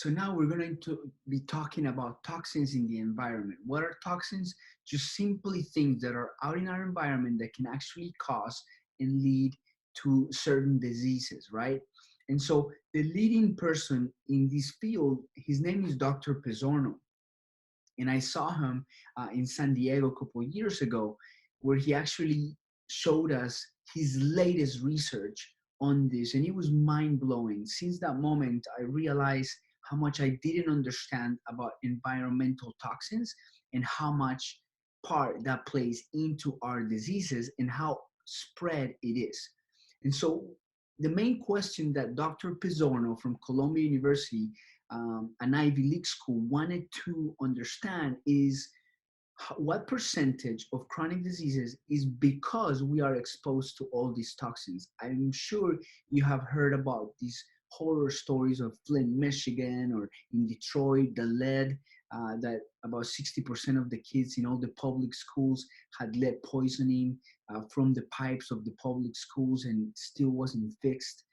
So now we're going to be talking about toxins in the environment. What are toxins? Just simply things that are out in our environment that can actually cause and lead to certain diseases, right? And so the leading person in this field, his name is Dr. Pizzorno. And I saw him in San Diego a couple of years ago, where he actually showed us his latest research on this, and it was mind blowing. Since that moment, I realized how much I didn't understand about environmental toxins and how much part that plays into our diseases and how spread it is. And so the main question that Dr. Pizzorno from Columbia University, an Ivy League school, wanted to understand is what percentage of chronic diseases is because we are exposed to all these toxins. I'm sure you have heard about these horror stories of Flint, Michigan, or in Detroit, the lead, that about 60% of the kids in all the public schools had lead poisoning from the pipes of the public schools and still wasn't fixed.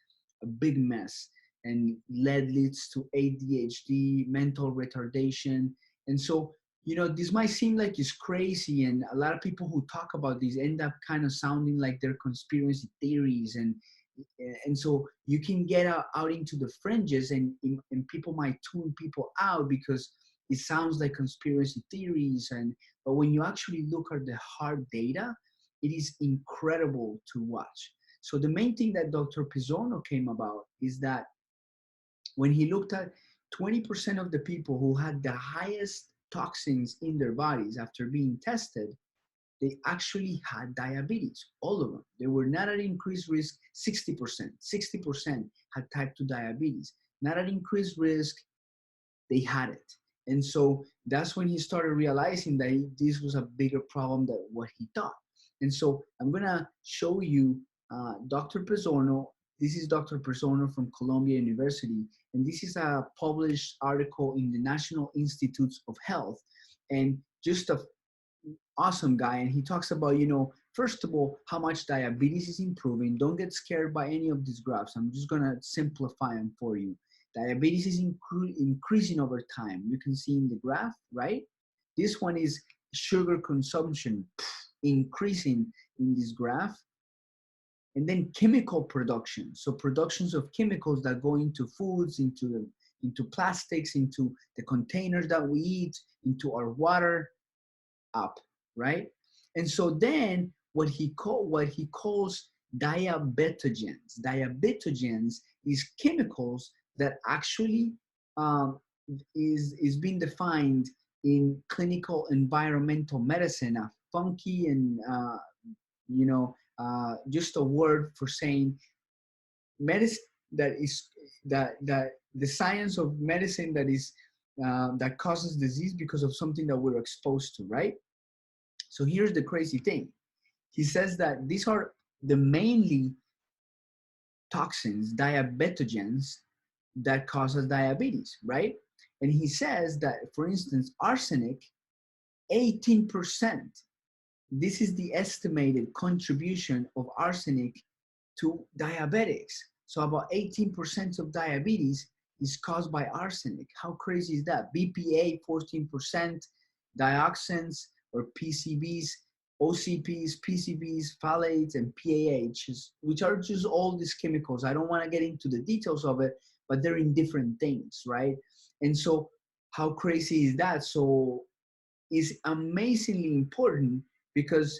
A big mess. And lead leads to ADHD, mental retardation. And so, this might seem like it's crazy, and a lot of people who talk about these end up kind of sounding like they're conspiracy theories, and so you can get out into the fringes, and people might tune people out because it sounds like conspiracy theories, but when you actually look at the hard data, it is incredible to watch. So the main thing that Dr. Pizzorno came about is that when he looked at 20% of the people who had the highest toxins in their bodies after being tested, they actually had diabetes, all of them. They were not at increased risk, 60%. 60% had type 2 diabetes. Not at increased risk, they had it. And so that's when he started realizing that this was a bigger problem than what he thought. And so I'm gonna show you Dr. Pizzorno. This is Dr. Pizzorno from Columbia University, and this is a published article in the National Institutes of Health, and just a awesome guy. And he talks about, first of all, how much diabetes is improving. Don't get scared by any of these graphs. I'm just gonna simplify them for you. Diabetes is increasing over time. You can see in the graph, right? This one is sugar consumption increasing in this graph. And then chemical production. So productions of chemicals that go into foods, into plastics, into the containers that we eat, into our water, up, right? And so then what he calls diabetogens. Diabetogens is chemicals that actually is being defined in clinical environmental medicine, a funky and just a word for saying medicine that the science of medicine that causes disease because of something that we're exposed to, right? So here's the crazy thing. He says that these are the mainly toxins, diabetogens, that causes diabetes, right? And he says that, for instance, arsenic, 18%. This is the estimated contribution of arsenic to diabetics. So about 18% of diabetes is caused by arsenic. How crazy is that? BPA, 14%, dioxins or PCBs, OCPs, PCBs, phthalates, and PAHs, which are just all these chemicals. I don't want to get into the details of it, but they're in different things, right? And so how crazy is that? So it's amazingly important, because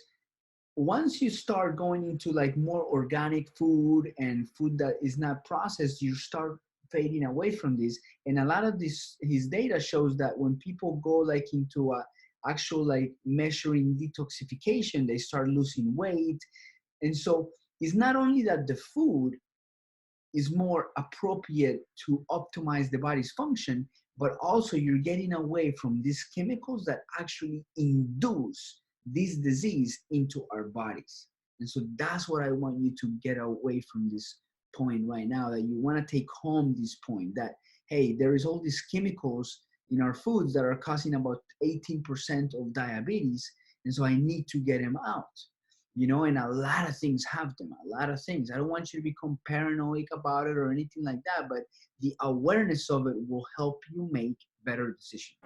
once you start going into like more organic food and food that is not processed, you start fading away from this. And a lot of his data shows that when people go like into a actual like measuring detoxification, they start losing weight. And so it's not only that the food is more appropriate to optimize the body's function, but also you're getting away from these chemicals that actually induce this disease into our bodies. And so that's what I want you to get away from this point right now, that you want to take home this point that, hey, there is all these chemicals in our foods that are causing about 18% of diabetes. And so I need to get them out. and a lot of things have them, a lot of things. I don't want you to become paranoid about it or anything like that, but the awareness of it will help you make better decisions.